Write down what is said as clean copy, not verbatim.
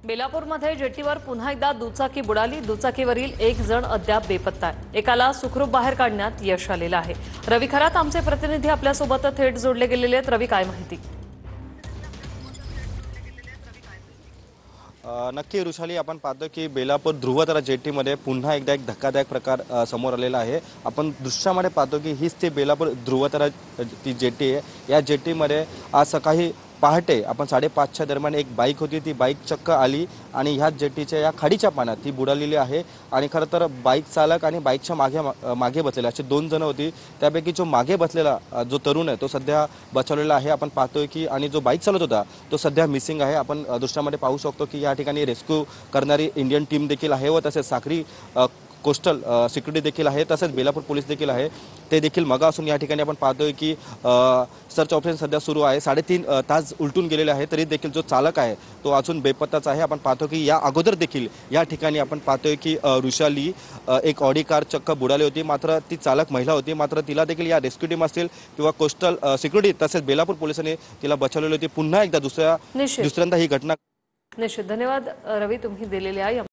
बेलापूरमध्ये जेटीवर पुन्हा एकदा दुचाकी बुडाली। दुचाकीवरील एक जण अद्याप बेपत्ता आहे। एकाला सुखरूप बाहेर काढण्यात यश आलेलं आहे। रवी खरात आमचे प्रतिनिधी आपल्यासोबत थेट जोडले गेलेले आहेत। रवी, काय माहिती? नक्की रुशाली, आपण पाहतो की बेलापूर ध्रुवतारा जेटीमध्ये पुन्हा एकदा एक धक्कादायक प्रकार समोर आलेला आहे। आपण दृश्यामध्ये पाहतो की हीच ती बेलापूर ध्रुवतारा ती जेटी आहे। या जेटीमध्ये आज सकाळी पहाटे आपण 5:30च्या दरम्यान एक बाईक होती, ती बाईक चक्क आली आणि ह्या जेटीच्या या खाडीच्या पाण्यात ती बुडालेली आहे। आणि खरं तर बाईक चालक आणि बाईकच्या मागे बसलेले असे 2 जण होती। त्यापैकी जो मागे बसलेला जो तरुण आहे तो सध्या बचावलेला आहे। आपण पाहतोय की आणि जो बाईक चालवत होता तो सध्या मिसिंग आहे। आपण दृश्यामध्ये पाहू शकतो की या ठिकाणी रेस्क्यू करणारी इंडियन टीम देखील आहे व तसेच सागरी कोस्टल सिक्युरिटी देखील आहे, तसेच बेलापूर पोलीस देखील आहे, ते देखील मगा असून या ठिकाणी आपण पाहतोय की सर्च ऑपरेशन सध्या सुरू आहे। 3.5 तास उलटून गेलेले आहे, तरी देखील जो चालक आहे तो अजून बेपत्ताच आहे। आपण पाहतो की या अगोदर देखील या ठिकाणी आपण पाहतोय की रुशाली एक ऑडी कार चक्क बुडाली होती, मात्र ती चालक महिला होती, मात्र तिला देखील या रेस्क्यू टीम असतील किंवा कोस्टल सिक्युरिटी तसेच बेलापूर पोलिसांनी तिला बचावलेली होती। पुन्हा एकदा दुसऱ्यांदा ही घटना निश्चित धन्यवाद रवी, तुम्ही दिलेल्या